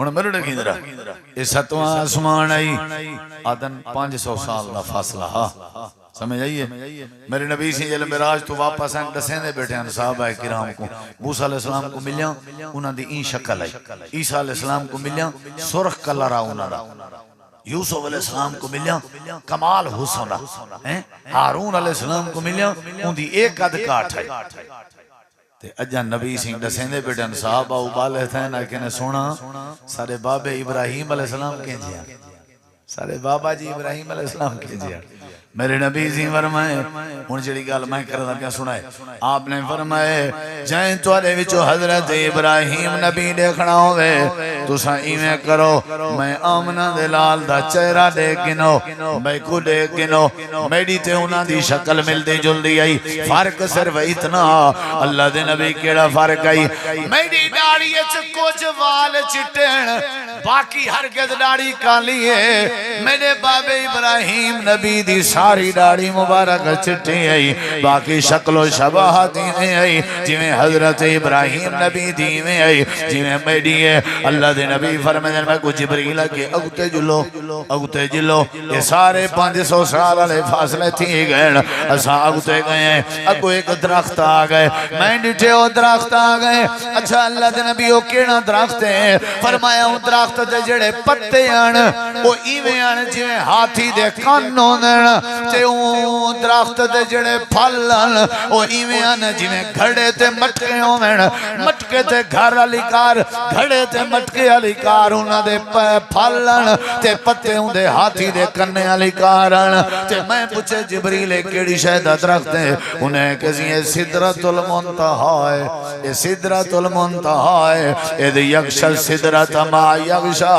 ہن میرے ڈکی ذرا اے ستواں آسمان آئی آدن 500 سال دا فاصلہ سمجھ آئیے میرے نبی سے جل معراج تو واپس ہیں دسیں دے بیٹھے ہیں صحابہ کرام کو موسیٰ علیہ السلام کو ملیا انہاں دی این شکل آئی عیسیٰ علیہ السلام کو ملیا سرخ کلر انہاں دا یوسف علیہ السلام کو ملیا کمال حسن ہارون علیہ السلام کو ملیا ان دی ایک قد کاٹ ہے تے اجا نبی سنگھ دسیں دے بیٹھے ہیں صحابہ ابالے تھے نا کہ نے سونا سارے بابے ابراہیم علیہ السلام کے جیا سارے بابا جی ابراہیم علیہ السلام کے جیا میرے نبی جی فرمائے ان جڑی گل میں کردا پیا سنائے آپ نے فرمائے جائیں تواڈے وچوں حضرت ابراہیم نبی دیکھنا ہوے تساں ایویں کرو میں آمنہ دے لال دا چہرہ دیکھ گنو میں کو دیکھ گنو میری تے انہاں دی شکل ملدی جلدی آئی فرق صرف اتنا اللہ دے نبی کیڑا فرق آئی میری داڑھی وچ کچھ وال چٹن باقی ہرگز داڑھی کالی ہے میرے بابے ابراہیم نبی دی ساری داڑھی مبارک چٹی آئی باقی شکل و شباہت میں آئی جویں حضرت ابراہیم نبی دی میں آئی جویں میری ہے اللہ دے نبی فرمائے میں کو جبریل کے اگتے جلو یہ سارے 500 سال والے فاصلے تھی گئے اساں اگتے گئے ہیں اگو ایک درخت آ گئے میں ڈٹھے وہ درخت آ گئے اچھا اللہ دے نبی وہ کیڑا درخت ہے فرمایا وہ درخت دے جڑے پتے آن وہ ایویں آن جویں ہاتھی دے کان ہوندن تے وہ درخت دے جڑے پھل آن وہ ایویں آن جویں گھڑے تے مٹکے ہوندن مٹکے تے گھر والی کار گھڑے تے مٹکے والی کار انہاں دے پھل آن تے پتے ہوندے ہاتھی دے کنے والی کار آن تے میں پوچھے جبریل کیڑی شے دا درخت ہے انہیں کسی یہ سدرۃ المنتہا ہے یہ سدرۃ المنتہا ہے اذ یغشی السدرۃ ما یغشا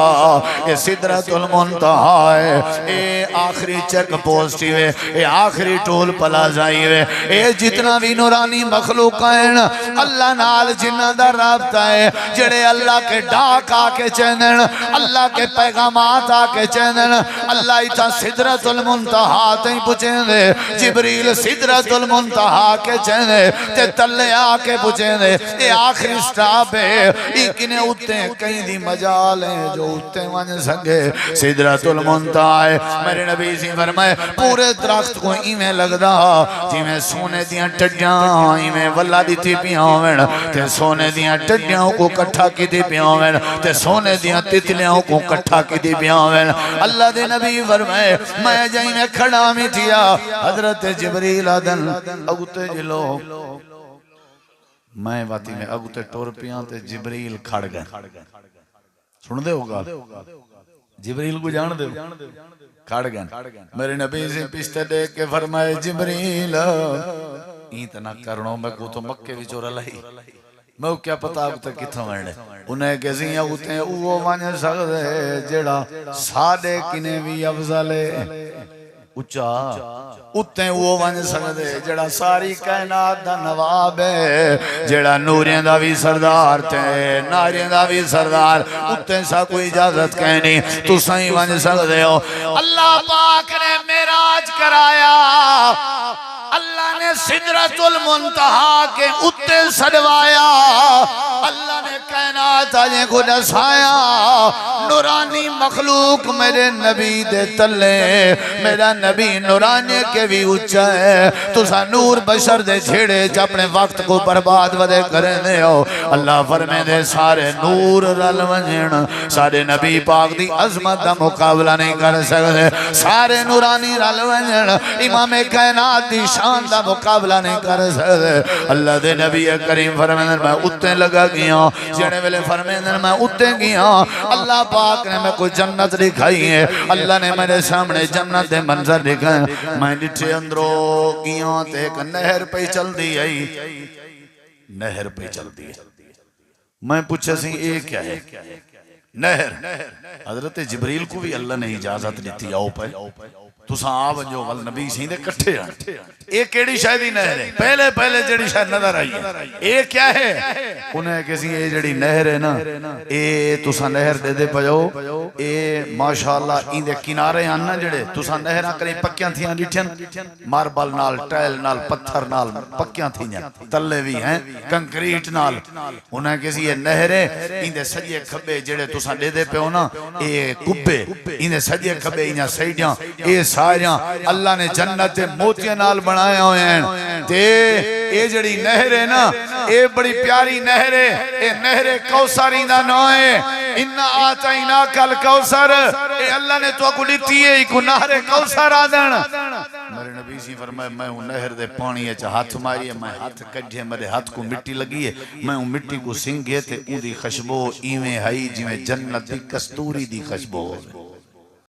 یہ سدرۃ المنتہا ہے اے آخری چیک پوسٹ ہے اے آخری ٹول پلازائی ہے اے جتنا بھی نورانی مخلوق ہیں اللہ نال جنہ دا رابطہ ہے جڑے اللہ کے ڈاک آ کے چینن اللہ کے پیغامات آ کے چینن اللہ ایتا سدرۃ المنتہا تیں پوچھیں دے جبریل سدرۃ المنتہا کے چینے تے تلے آ کے پوچھیں دے اے آخری سٹاپ ہے ایکنے اتے کہیں دی مجال ہیں جو اتے ون سکے سدرۃ المنتہا ہے میرے نبی سی فرمائے پورے درخت کو ایمیں لگ دا جی میں سونے دیاں ٹڈیاں ایمیں واللہ دی تھی پیاں ہوئن تے سونے دیاں ٹڈیاں کو کٹھا کی دی پیاں ہوئن تے سونے دیاں تتلیاں کو کٹھا کی دی پیاں ہوئن اللہ دے نبی فرمائے میں جائیں میں کھڑا میں تھیا حضرت جبریل آدن اگتے جلو میں باتی میں اگتے ٹور پیاں تے جبریل کھڑ گئے سن دے ہوگا جبریل کو جان دے کھڑ گئے میرے نبی سے پشتے دیکھ کے فرمائے جبریل اتنا کرنوں میں کو تو مکے بھی چورا لئی میں کیا پتا اب تک کتھا مرنے انہیں کسی اگتے ہیں وہ مانے سکتے جڑا سادے کنے بھی افضل ہے اچھا اتنے وہ ون سکتے جڑا ساری کائنات دا نواب ہے جڑا نورین دا بھی سردار تے نارین دا بھی سردار اتنے سا کوئی اجازت کہنی تو سائیں ون سکتے ہو اللہ پاک نے معراج کرایا اللہ نے سدرۃ المنتہا کے اتے سڑوایا اللہ نے کائنات آجیں کو دسایا نورانی مخلوق میرے نبی دے تلے میرا نبی نورانی کے بھی اچھا ہے تو سا نور بشر دے چھیڑے اپنے وقت کو برباد ودے کریں دے ہو اللہ فرمے دے سارے نور رل ونجن سارے نبی پاک دی عظمت دا مقابلہ نہیں کر سکتے سارے نورانی رل ونجن امام کائنات دی شان دا مقابلہ نہیں کر سکتے اللہ دے نبی کریم فرمائے میں اتنے لگا گیا جڑے ویلے فرمائے میں اتنے گیا اللہ پاک نے میں کوئی جنت دکھائی ہے اللہ نے میرے سامنے جنت دے منظر دکھائے میں ڈٹھے اندروں گیا تے ایک نہر پہ چل دی آئی نہر پہ چل دی میں پوچھا سی یہ کیا ہے نہر حضرت جبریل کو بھی اللہ نے اجازت دیتی آؤ پہ تو صاحب جو والنبی سیندے کٹھے ہیں ایک کیڑی شاہدی نہر ہے پہلے جڑی شاہد نظر آئی ہے ایک کیا ہے انہیں کسی یہ جڑی نہر ہے نا اے تسا نہر دے دے پجو اے ماشاءاللہ این دے کنارے آنا جڑے تسا نہرہ کریں پکیاں تھیاں ڈٹھن ماربل نال ٹائل نال پتھر نال پکیاں تھیاں تلے بھی ہیں کنکریٹ نال انہیں کسی یہ نہر ہے این دے سجے کھبے جڑے تساں دے دے پہ ہو نا اے کبے انہیں سجے کھبے انہیں سیڈیاں اے ساریاں اللہ نے جنت موتیاں نال بنائے ہوئے ہیں تے اے جڑی نہر ہے نا اے بڑی پیاری نہر ہے اے نہر کوثر دا نام ہے انا آتینا کل کوثر اے اللہ نے تو کو دیتی ہے کو نہر کوثر آدن میرے نبی سی فرمائے میں ہوں نہر دے پانی اچھا ہاتھ ماری ہے میں ہاتھ کجھے میرے ہاتھ کو مٹی لگی ہے میں ہوں مٹی کو سنگے تے اون دی خشبو ایویں ہائی جویں جنت دی کستوری دی خشبو